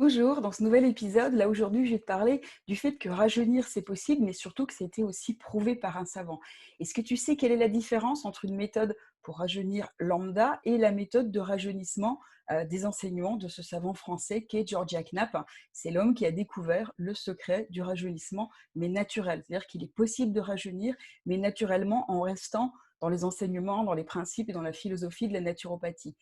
Bonjour, dans ce nouvel épisode, là aujourd'hui, je vais te parler du fait que rajeunir c'est possible, mais surtout que c'était aussi prouvé par un savant. Est-ce que tu sais quelle est la différence entre une méthode pour rajeunir lambda et la méthode de rajeunissement des enseignements de ce savant français qu'est Georgia Knapp? C'est l'homme qui a découvert le secret du rajeunissement, mais naturel. C'est-à-dire qu'il est possible de rajeunir, mais naturellement en restant dans les enseignements, dans les principes et dans la philosophie de la naturopathie.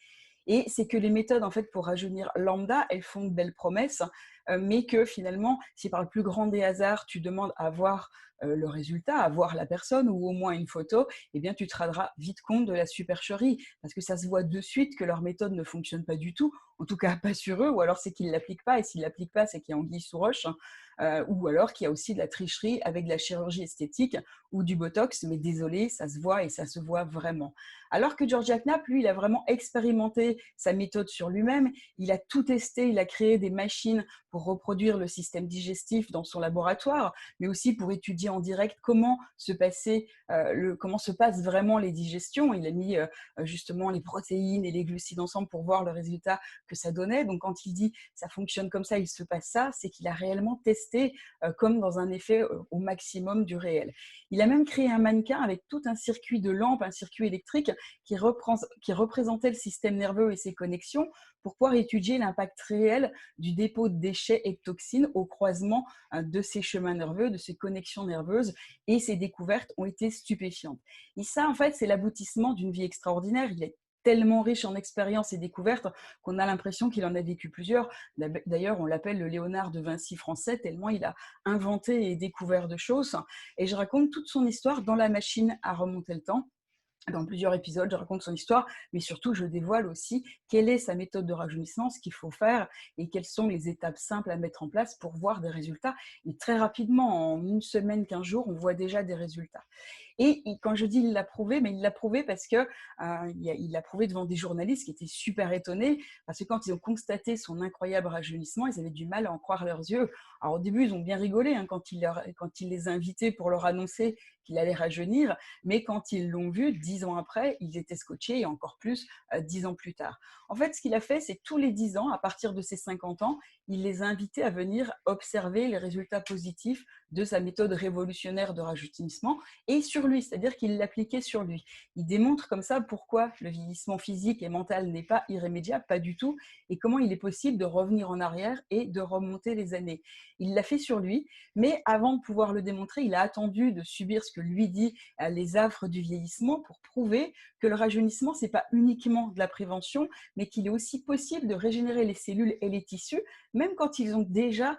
Et c'est que les méthodes, en fait, pour rajeunir lambda, elles font de belles promesses, mais que finalement, si par le plus grand des hasards, tu demandes à voir le résultat, à voir la personne ou au moins une photo, eh bien, tu te rendras vite compte de la supercherie, parce que ça se voit de suite que leur méthode ne fonctionne pas du tout, en tout cas pas sur eux, ou alors c'est qu'ils ne l'appliquent pas, et s'ils ne l'appliquent pas, c'est qu'il y a anguille sous roche, hein, ou alors qu'il y a aussi de la tricherie avec de la chirurgie esthétique ou du botox, mais désolé, ça se voit et ça se voit vraiment. Alors que Georgia Knapp, lui, il a vraiment expérimenté sa méthode sur lui-même, il a tout testé, il a créé des machines pour reproduire le système digestif dans son laboratoire, mais aussi pour étudier en direct comment se passent vraiment les digestions. Il a mis justement les protéines et les glucides ensemble pour voir le résultat que ça donnait. Donc quand il dit ça fonctionne comme ça, il se passe ça, c'est qu'il a réellement testé comme dans un effet au maximum du réel. Il a même créé un mannequin avec tout un circuit de lampes, un circuit électrique qui représentait le système nerveux et ses connexions pour pouvoir étudier l'impact réel du dépôt de déchets et de toxines au croisement de ces chemins nerveux, de ces connexions nerveuses, et ces découvertes ont été stupéfiantes. Et ça, en fait, c'est l'aboutissement d'une vie extraordinaire. Il est tellement riche en expériences et découvertes qu'on a l'impression qu'il en a vécu plusieurs. D'ailleurs, on l'appelle le Léonard de Vinci français, tellement il a inventé et découvert de choses. Et je raconte toute son histoire dans la machine à remonter le temps. Dans plusieurs épisodes, je raconte son histoire, mais surtout, je dévoile aussi quelle est sa méthode de rajeunissement, ce qu'il faut faire et quelles sont les étapes simples à mettre en place pour voir des résultats. Et très rapidement, en une semaine, 15 jours, on voit déjà des résultats. Et quand je dis il l'a prouvé, mais il l'a prouvé parce que il l'a prouvé devant des journalistes qui étaient super étonnés, parce que quand ils ont constaté son incroyable rajeunissement, ils avaient du mal à en croire leurs yeux. Alors au début, ils ont bien rigolé quand il les a invités pour leur annoncer qu'il allait rajeunir, mais quand ils l'ont vu, 10 ans après, ils étaient scotchés et encore plus 10 ans plus tard. En fait, ce qu'il a fait, c'est tous les 10 ans, à partir de ses 50 ans, il les a invités à venir observer les résultats positifs de sa méthode révolutionnaire de rajeunissement et sur lui, c'est-à-dire qu'il l'appliquait sur lui. Il démontre comme ça pourquoi le vieillissement physique et mental n'est pas irrémédiable, pas du tout, et comment il est possible de revenir en arrière et de remonter les années. Il l'a fait sur lui, mais avant de pouvoir le démontrer, il a attendu de subir ce que lui dit les affres du vieillissement pour prouver que le rajeunissement, ce n'est pas uniquement de la prévention, mais qu'il est aussi possible de régénérer les cellules et les tissus, même quand ils sont déjà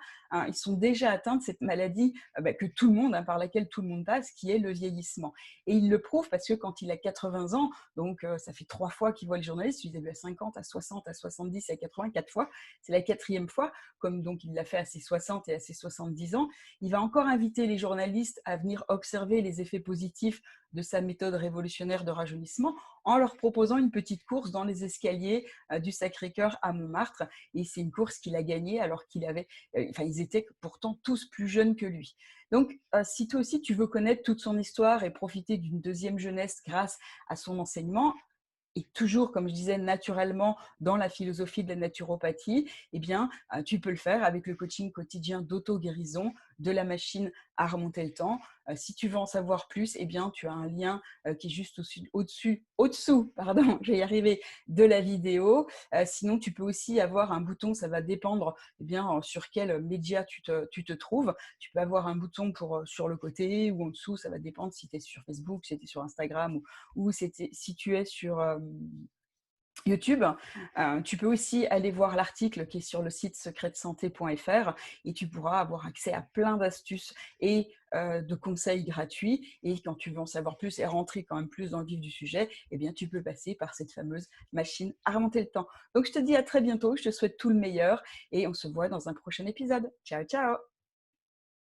atteints de cette maladie que tout le monde, par laquelle tout le monde passe, qui est le vieillissement. Et il le prouve parce que quand il a 80 ans, donc ça fait 3 fois qu'il voit le journaliste, il les a vus à 50, à 60, à 70, à 80, 4 fois, c'est la 4e fois, comme donc il l'a fait à ses 60 et à ses 70 ans, il va encore inviter les journalistes à venir observer les effets positifs de sa méthode révolutionnaire de rajeunissement en leur proposant une petite course dans les escaliers du Sacré-Cœur à Montmartre. Et c'est une course qu'il a gagnée alors ils étaient pourtant tous plus jeunes que lui. Donc, si toi aussi tu veux connaître toute son histoire et profiter d'une deuxième jeunesse grâce à son enseignement, et toujours, comme je disais, naturellement dans la philosophie de la naturopathie, eh bien, tu peux le faire avec le coaching quotidien d'auto-guérison de la machine à remonter le temps. Si tu veux en savoir plus, eh bien, tu as un lien qui est juste au-dessous, pardon, je vais y arriver, de la vidéo. Sinon, tu peux aussi avoir un bouton, ça va dépendre sur quel média tu te trouves. Tu peux avoir un bouton sur le côté ou en dessous, ça va dépendre si tu es sur Facebook, si tu es sur Instagram ou si tu es sur YouTube. Tu peux aussi aller voir l'article qui est sur le site secretdesanté.fr et tu pourras avoir accès à plein d'astuces et de conseils gratuits. Et quand tu veux en savoir plus et rentrer quand même plus dans le vif du sujet, eh bien, tu peux passer par cette fameuse machine à remonter le temps. Donc, je te dis à très bientôt, je te souhaite tout le meilleur et on se voit dans un prochain épisode. Ciao, ciao!